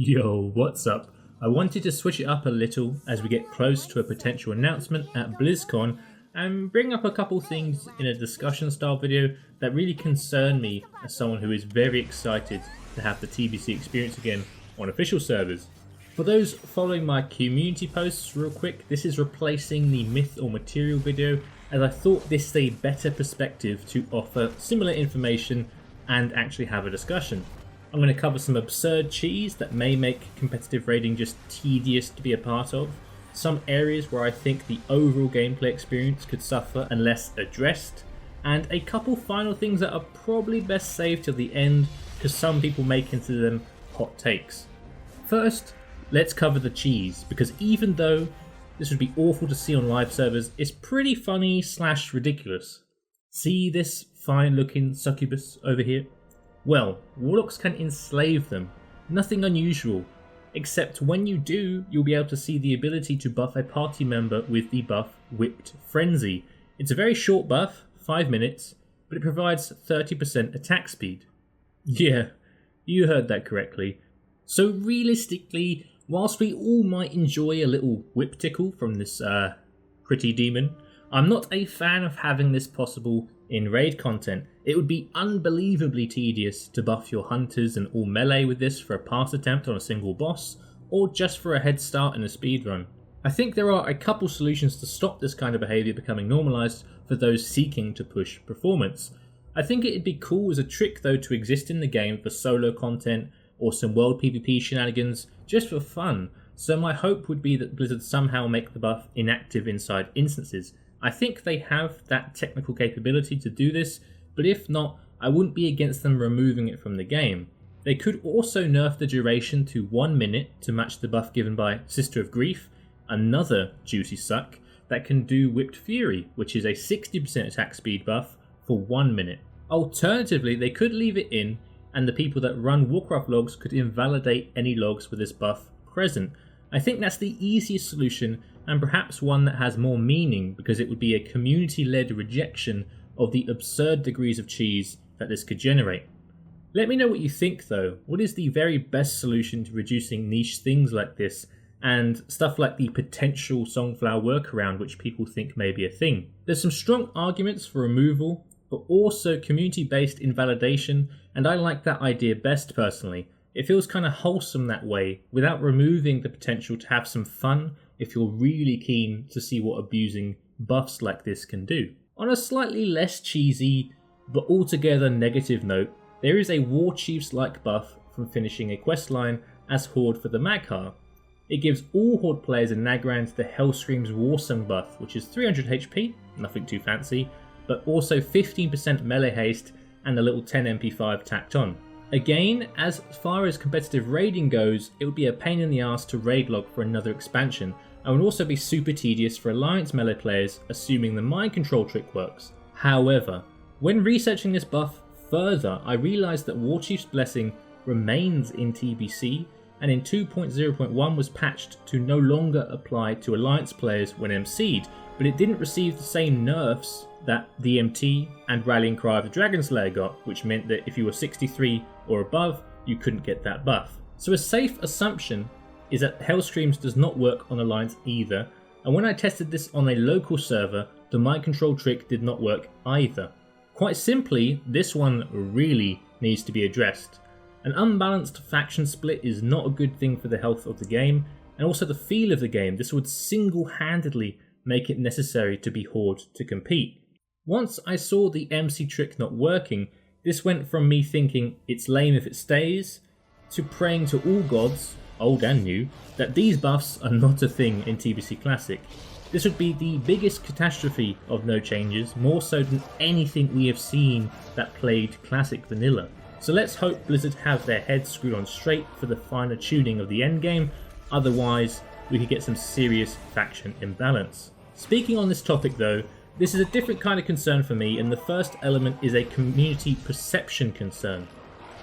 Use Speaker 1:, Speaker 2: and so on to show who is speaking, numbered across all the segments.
Speaker 1: Yo, what's up? I wanted to switch it up a little as we get close to a potential announcement at BlizzCon and bring up a couple things in a discussion style video that really concern me as someone who is very excited to have the TBC experience again on official servers. For those following my community posts real quick, this is replacing the myth or material video as I thought this is a better perspective to offer similar information and actually have a discussion. I'm going to cover some absurd cheese that may make competitive raiding just tedious to be a part of, some areas where I think the overall gameplay experience could suffer unless addressed, and a couple final things that are probably best saved till the end because some people may consider them hot takes. First, let's cover the cheese, because even though this would be awful to see on live servers, it's pretty funny / ridiculous. See this fine looking succubus over here? Well, warlocks can enslave them, nothing unusual, except when you do, you'll be able to see the ability to buff a party member with the buff Whipped Frenzy. It's a very short buff, 5 minutes, but it provides 30% attack speed. Yeah, you heard that correctly. So realistically, whilst we all might enjoy a little whip tickle from this pretty demon, I'm not a fan of having this possible in raid content. It would be unbelievably tedious to buff your hunters and all melee with this for a pass attempt on a single boss, or just for a head start in a speedrun. I think there are a couple solutions to stop this kind of behaviour becoming normalised for those seeking to push performance. I think it'd be cool as a trick though to exist in the game for solo content or some world PvP shenanigans just for fun, so my hope would be that Blizzard somehow make the buff inactive inside instances. I think they have that technical capability to do this, but if not, I wouldn't be against them removing it from the game. They could also nerf the duration to 1 minute to match the buff given by Sister of Grief, another juicy suck that can do Whipped Fury, which is a 60% attack speed buff for 1 minute. Alternatively, they could leave it in and the people that run Warcraft logs could invalidate any logs with this buff present. I think that's the easiest solution and perhaps one that has more meaning because it would be a community-led rejection of the absurd degrees of cheese that this could generate. Let me know what you think though. What is the very best solution to reducing niche things like this and stuff like the potential Songflower workaround which people think may be a thing? There's some strong arguments for removal, but also community-based invalidation, and I like that idea best personally. It feels kind of wholesome that way, without removing the potential to have some fun if you're really keen to see what abusing buffs like this can do. On a slightly less cheesy, but altogether negative note, there is a War Chiefs-like buff from finishing a questline as Horde for the Mag'har. It gives all Horde players in Nagrand the Hellscream's Warsong buff, which is 300 HP, nothing too fancy, but also 15% melee haste and a little 10 MP5 tacked on. Again, as far as competitive raiding goes, it would be a pain in the ass to raid log for another expansion, and would also be super tedious for Alliance melee players, assuming the mind control trick works. However, when researching this buff further, I realised that Warchief's Blessing remains in TBC, and in 2.0.1 was patched to no longer apply to Alliance players when MC'd, but it didn't receive the same nerfs that the MT and Rallying Cry of the Dragon Slayer got, which meant that if you were 63 or above, you couldn't get that buff. So a safe assumption is that Hellscreams does not work on Alliance either, and when I tested this on a local server, the mind control trick did not work either. Quite simply, this one really needs to be addressed. An unbalanced faction split is not a good thing for the health of the game, and also the feel of the game. This would single-handedly make it necessary to be Horde to compete. Once I saw the MC trick not working, this went from me thinking it's lame if it stays, to praying to all gods, old and new, that these buffs are not a thing in TBC Classic. This would be the biggest catastrophe of no changes, more so than anything we have seen that played Classic Vanilla. So let's hope Blizzard have their heads screwed on straight for the finer tuning of the endgame, otherwise we could get some serious faction imbalance. Speaking on this topic though, this is a different kind of concern for me, and the first element is a community perception concern.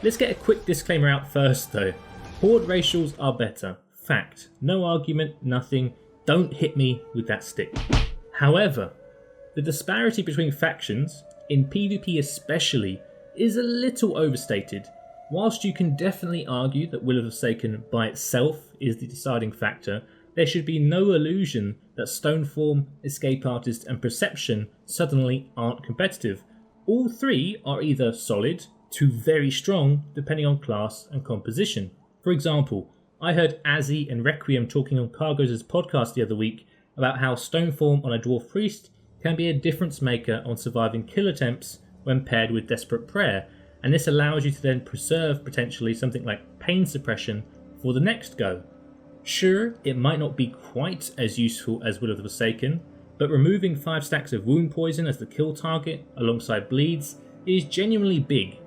Speaker 1: Let's get a quick disclaimer out first though. Horde racials are better. Fact. No argument, nothing. Don't hit me with that stick. However, the disparity between factions, in PvP especially, is a little overstated. Whilst you can definitely argue that Will of the Forsaken by itself is the deciding factor, there should be no illusion that Stoneform, Escape Artist and Perception suddenly aren't competitive. All three are either solid to very strong depending on class and composition. For example, I heard Azzy and Requiem talking on Cargos' podcast the other week about how Stoneform on a Dwarf Priest can be a difference maker on surviving kill attempts when paired with Desperate Prayer, and this allows you to then preserve potentially something like pain suppression for the next go. Sure, it might not be quite as useful as Will of the Forsaken, but removing 5 stacks of wound poison as the kill target alongside bleeds is genuinely big.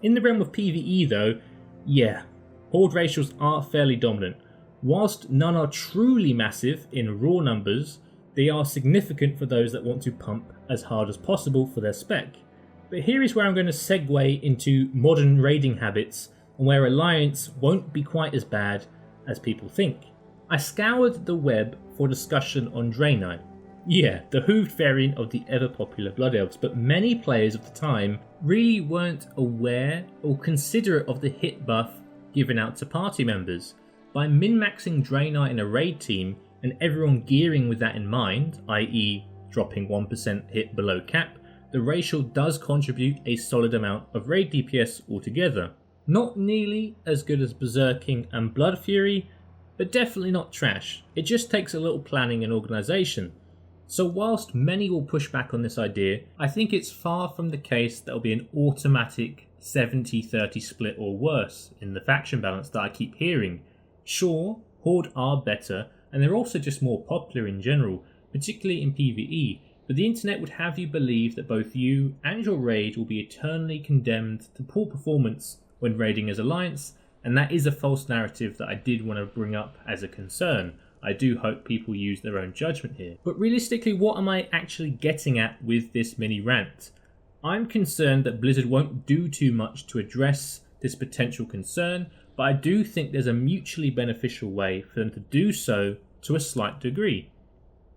Speaker 1: In the realm of PvE though, yeah, horde ratios are fairly dominant. Whilst none are truly massive in raw numbers, they are significant for those that want to pump as hard as possible for their spec. But here is where I'm going to segue into modern raiding habits and where Alliance won't be quite as bad as people think. I scoured the web for discussion on Draenei. Yeah, the hooved variant of the ever popular Blood Elves, but many players of the time really weren't aware or considerate of the hit buff given out to party members. By min-maxing Draenei in a raid team and everyone gearing with that in mind, i.e. dropping 1% hit below cap, the ratio does contribute a solid amount of raid DPS altogether. Not nearly as good as Berserking and Blood Fury, but definitely not trash. It just takes a little planning and organisation. So whilst many will push back on this idea, I think it's far from the case that will be an automatic 70-30 split or worse in the faction balance that I keep hearing. Sure, Horde are better, and they're also just more popular in general, particularly in PvE, but the internet would have you believe that both you and your raid will be eternally condemned to poor performance when raiding as Alliance, and that is a false narrative that I did want to bring up as a concern. I do hope people use their own judgment here. But realistically, what am I actually getting at with this mini rant? I'm concerned that Blizzard won't do too much to address this potential concern, but I do think there's a mutually beneficial way for them to do so to a slight degree.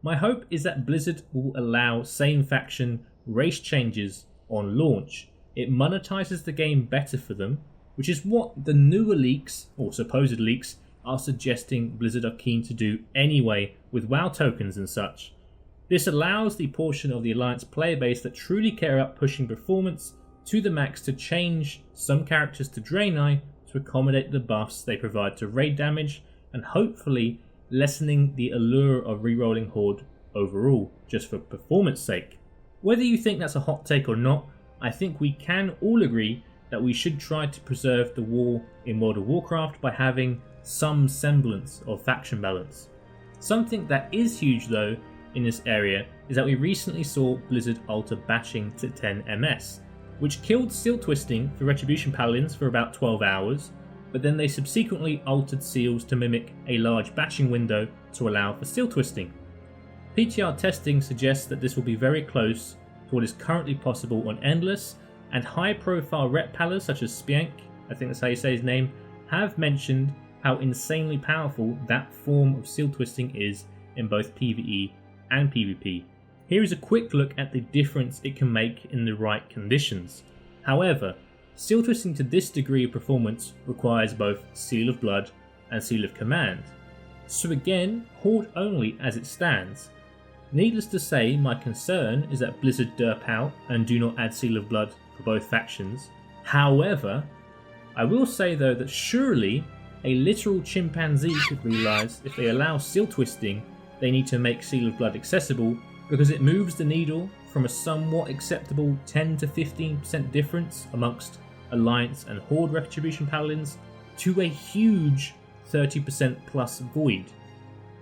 Speaker 1: My hope is that Blizzard will allow same faction race changes on launch. It monetizes the game better for them, which is what the newer leaks, or supposed leaks, are suggesting Blizzard are keen to do anyway with WoW tokens and such. This allows the portion of the Alliance player base that truly care about pushing performance to the max to change some characters to Draenei to accommodate the buffs they provide to raid damage, and hopefully lessening the allure of rerolling Horde overall, just for performance sake. Whether you think that's a hot take or not, I think we can all agree that we should try to preserve the war in World of Warcraft by having some semblance of faction balance. Something that is huge though in this area is that we recently saw Blizzard alter batching to 10 ms, which killed seal twisting for Retribution paladins for about 12 hours, but then they subsequently altered seals to mimic a large batching window to allow for seal twisting. PTR testing suggests that this will be very close to what is currently possible on Endless, and high profile rep pallers such as Spiank, I think that's how you say his name, have mentioned how insanely powerful that form of seal twisting is in both PvE and PvP. Here is a quick look at the difference it can make in the right conditions. However, seal twisting to this degree of performance requires both Seal of Blood and Seal of Command. So again, Horde only as it stands. Needless to say, my concern is that Blizzard derp out and do not add Seal of Blood for both factions. However, I will say though that surely a literal chimpanzee could realise if they allow seal twisting, they need to make Seal of Blood accessible, because it moves the needle from a somewhat acceptable 10 to 15% difference amongst Alliance and Horde Retribution paladins to a huge 30% plus void.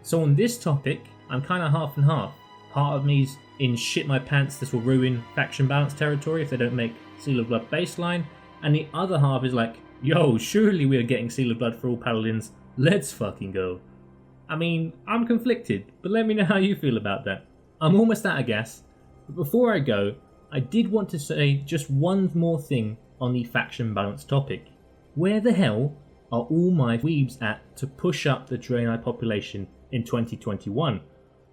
Speaker 1: So on this topic, I'm kind of half and half. Part of me's in shit my pants, this will ruin faction balance territory if they don't make Seal of Blood baseline, and the other half is like, yo, surely we are getting Seal of Blood for all paladins, let's fucking go. I mean, I'm conflicted, but let me know how you feel about that. I'm almost out of gas, but before I go, I did want to say just one more thing on the faction balance topic. Where the hell are all my weebs at to push up the Draenei population in 2021?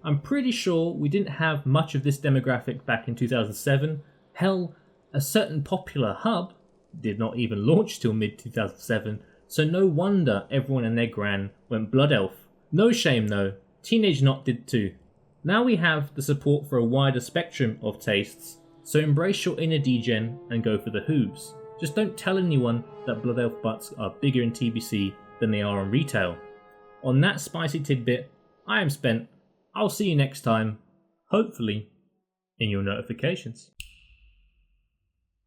Speaker 1: I'm pretty sure we didn't have much of this demographic back in 2007. Hell, a certain popular hub did not even launch till mid-2007, so no wonder everyone and their gran went Blood Elf. No shame though, Teenage Not did too. Now we have the support for a wider spectrum of tastes, so embrace your inner degen and go for the hooves. Just don't tell anyone that Blood Elf butts are bigger in TBC than they are on retail. On that spicy tidbit, I am spent. I'll see you next time, hopefully in your notifications.